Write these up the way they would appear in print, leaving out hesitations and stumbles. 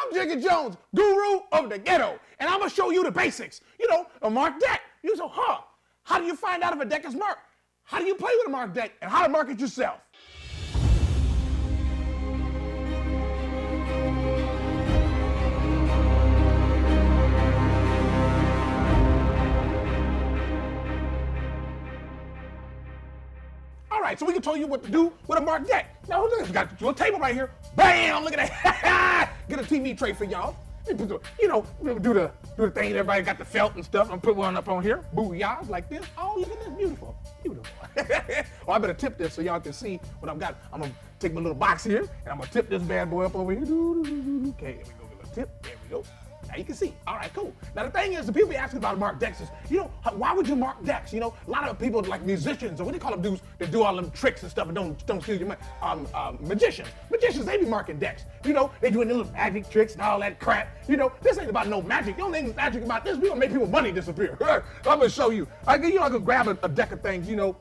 I'm Jigga Jones, Guru of the Ghetto, and I'm gonna show you the basics. You know, a marked deck. You say, how do you find out if a deck is marked? How do you play with a marked deck, and how to mark it yourself? All right, so we can tell you what to do with a marked deck. Now, look, we got a little table right here. Bam! Look at that. Get a TV tray for y'all. You know, do the thing. Everybody got the felt and stuff. I'm put one up on here. Booyah, like this. Oh, look at this, beautiful, beautiful. Well, I better tip this so y'all can see what I've got. I'm gonna take my little box here and I'm gonna tip this bad boy up over here. Okay, there we go. Get a tip. There we go. Now you can see. All right, cool. Now the thing is, the people be asking about marked decks is, you know, why would you mark decks? You know, a lot of people like musicians or what do you call them dudes that do all them tricks and stuff and don't steal your money. Magicians, they be marking decks. You know, they doing little magic tricks and all that crap. You know, this ain't about no magic. You don't think magic about this. We gonna make people's money disappear. I'm gonna show you. I can grab a deck of things. You know,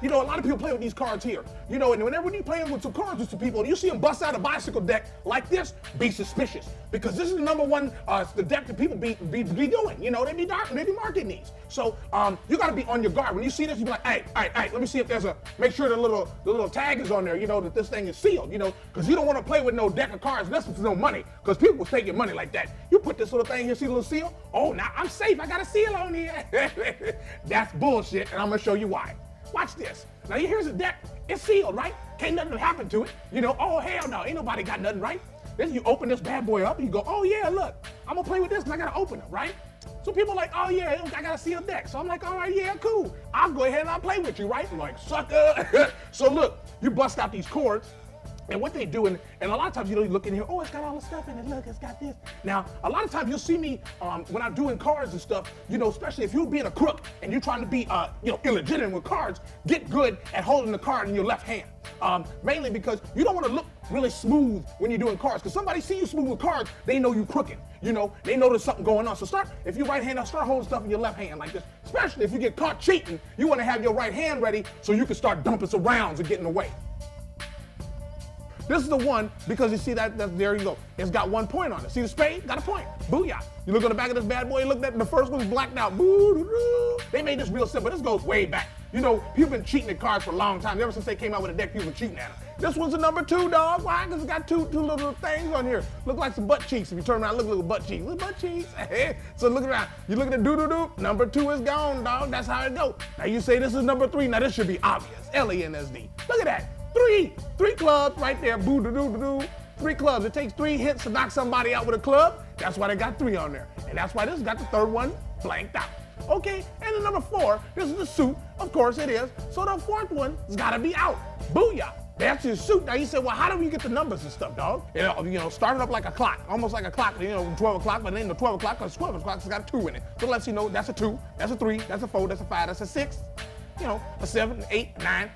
a lot of people play with these cards here. You know, and whenever you playing with some cards with some people, you see them bust out a bicycle deck like this, be suspicious. Because this is the number one, the deck that people be doing. You know, they be marking these. So you gotta be on your guard. When you see this, you be like, hey, let me see if there's make sure the little tag is on there, you know, that this thing is sealed, you know, because you don't wanna play with no deck of cards unless it's no money, because people will take your money like that. You put this little thing here, see the little seal? Oh, now I'm safe, I got a seal on here. That's bullshit, and I'm gonna show you why. Watch this. Now here's a deck. It's sealed, right? Can't nothing happen to it. You know, oh hell no, ain't nobody got nothing, right? Then you open this bad boy up and you go, oh yeah, look, I'm gonna play with this because I gotta open it, right? So people are like, oh yeah, I got a sealed deck. So I'm like, all right, yeah, cool. I'll go ahead and I'll play with you, right? I'm like, sucker. So look, you bust out these cords. And what they do, and a lot of times, you know, you look in here, oh, it's got all the stuff in it, look, it's got this. Now, a lot of times you'll see me when I'm doing cards and stuff, you know, especially if you're being a crook and you're trying to be, you know, illegitimate with cards, get good at holding the card in your left hand. Mainly because you don't want to look really smooth when you're doing cards, because somebody see you smooth with cards, they know you crooked, you know, they know there's something going on. So if you're right-handed, start holding stuff in your left hand like this, especially if you get caught cheating, you want to have your right hand ready so you can start dumping some rounds and getting away. This is the one, because you see that there you go. It's got 1 point on it. See the spade? Got a point. Booyah. You look on the back of this bad boy, you look at the first one's blacked out. Boo-doo-doo. They made this real simple. This goes way back. You know, people been cheating at cards for a long time. Ever since they came out with a deck, people been cheating at them. This one's a number 2, dog. Why? Because it's got two little things on here. Look like some butt cheeks. If you turn around, look little butt cheeks. Little butt cheeks. So look around. You look at the doo-doo-doo. Number 2 is gone, dog. That's how it goes. Now you say this is number 3. Now this should be obvious. L-E-N-S-D. Look at that. Three clubs right there. Boo doo doo doo. 3 clubs. It takes 3 hits to knock somebody out with a club. That's why they got 3 on there. And that's why this got the 3rd one blanked out. Okay, and the number 4, this is the suit. Of course it is. So the 4th one has got to be out. Booyah. That's your suit. Now you say, well, how do we get the numbers and stuff, dog? You know, starting up like a clock, almost like a clock, you know, 12 o'clock, but then the 12 o'clock, because 12 o'clock has got a 2 in it. So it lets you know that's a 2, that's a 3, that's a 4, that's a 5, that's a 6, you know, a 7, 8, 9.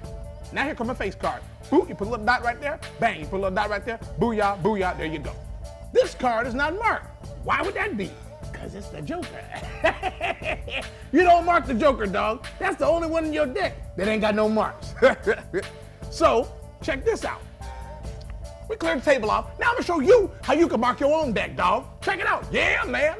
Now here comes a face card. Boo, you put a little dot right there. Bang, you put a little dot right there. Booyah, booyah, there you go. This card is not marked. Why would that be? Because it's the Joker. You don't mark the Joker, dog. That's the only one in your deck that ain't got no marks. So, check this out. We cleared the table off. Now I'm gonna show you how you can mark your own deck, dog. Check it out. Yeah, man.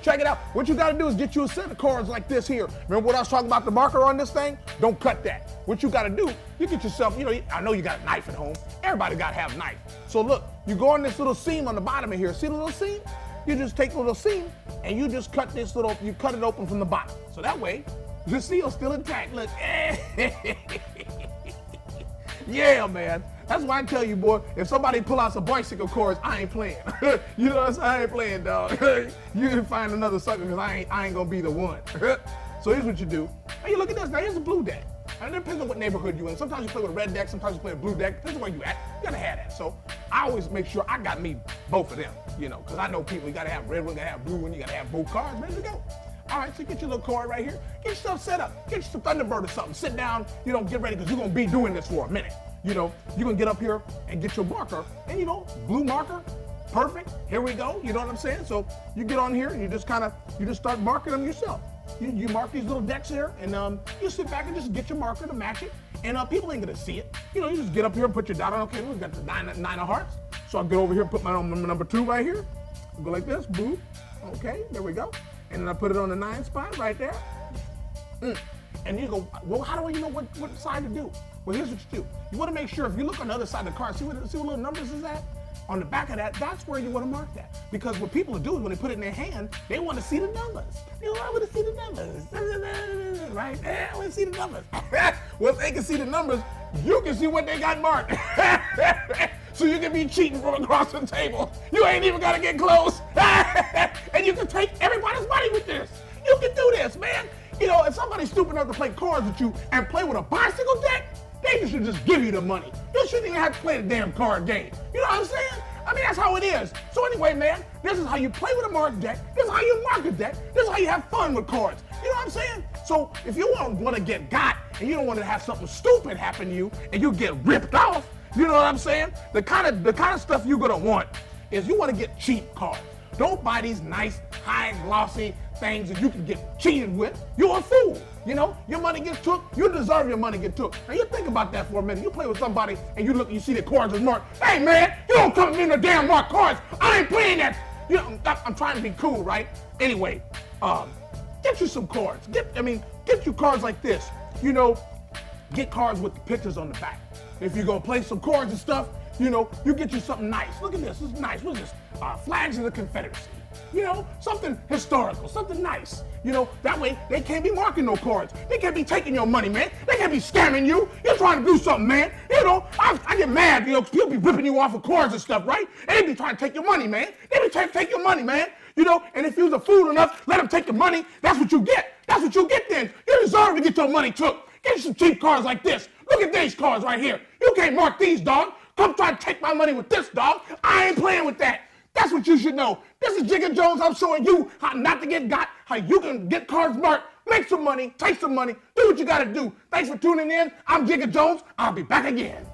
Check it out. What you gotta do is get you a set of cards like this here. Remember what I was talking about, the marker on this thing? Don't cut that. What you gotta do, you get yourself, you know, I know you got a knife at home. Everybody gotta have a knife. So look, you go on this little seam on the bottom of here. See the little seam? You just take the little seam and you just cut this little, you cut it open from the bottom. So that way, the seal's still intact. Look. Yeah, man. That's why I tell you, boy, if somebody pull out some bicycle cords, I ain't playing. You know what I'm saying? I ain't playing, dog. You can find another sucker because I ain't gonna be the one. So here's what you do. Now you look at this. Now here's a blue deck. And it depends on what neighborhood you're in. Sometimes you play with a red deck, sometimes you play a blue deck. Depends on where you at. You gotta have that. So I always make sure I got me both of them, you know, because I know people, you gotta have red one, you gotta have blue one, you gotta have both cards ready to go. All right, so get your little card right here. Get yourself set up. Get you some Thunderbird or something. Sit down, you know, get ready, because you're gonna be doing this for a minute. You know, you're gonna get up here and get your marker, and you know, blue marker, perfect, here we go, you know what I'm saying? So you get on here and you just start marking them yourself. You mark these little decks here, and you sit back and just get your marker to match it, and people ain't gonna see it. You know, you just get up here and put your dot on, okay, we got the nine of hearts, So I'll get over here, put my number 2 right here. I'll go like this, boop. Okay, there we go. And then I put it on the 9 spot right there. And you go, well, how do I know what side to do? Well, here's what you do. You want to make sure if you look on the other side of the card, see what little numbers is at? On the back of that, that's where you want to mark that. Because what people do is when they put it in their hand, they want to see the numbers. They want to see the numbers, right? They want to see the numbers. Well, if they can see the numbers, you can see what they got marked. So you can be cheating from across the table. You ain't even got to get close. And you can take everybody's money with this. You can do this, man. You know, if somebody's stupid enough to play cards with you and play with a bicycle deck, they should just give you the money. You shouldn't even have to play the damn card game. You know what I'm saying? I mean, that's how it is. So anyway, man, this is how you play with a marked deck. This is how you mark a deck. This is how you have fun with cards. You know what I'm saying? So if you want to get got and you don't want to have something stupid happen to you and you get ripped off, you know what I'm saying? The kind of stuff you're gonna want is you want to get cheap cards. Don't buy these nice, high glossy things that you can get cheated with. You're a fool. You know, your money gets took, you deserve your money get took. Now you think about that for a minute. You play with somebody and you look and you see the cards is marked. Hey man, you don't come to me in the damn marked cards. I ain't playing that. You know, I'm trying to be cool, right? Anyway, get you some cards. Get you cards like this. You know, get cards with the pictures on the back. If you're gonna play some cards and stuff, you know, you get you something nice. Look at this, this is nice. What is this? Flags of the Confederacy. You know, something historical, something nice. You know, that way they can't be marking no cards. They can't be taking your money, man. They can't be scamming you. You're trying to do something, man. You know, I get mad, you know, because people be ripping you off of cards and stuff, right? And they be trying to take your money, man. They be trying to take your money, man. You know, and if you're a fool enough, let them take your money. That's what you get. That's what you get then. You deserve to get your money took. Get you some cheap cards like this. Look at these cards right here. You can't mark these, dog. Come try to take my money with this, dog. I ain't playing with that. That's what you should know. This is Jigga Jones. I'm showing you how not to get got, how you can get cards marked, make some money, take some money, do what you gotta do. Thanks for tuning in. I'm Jigga Jones. I'll be back again.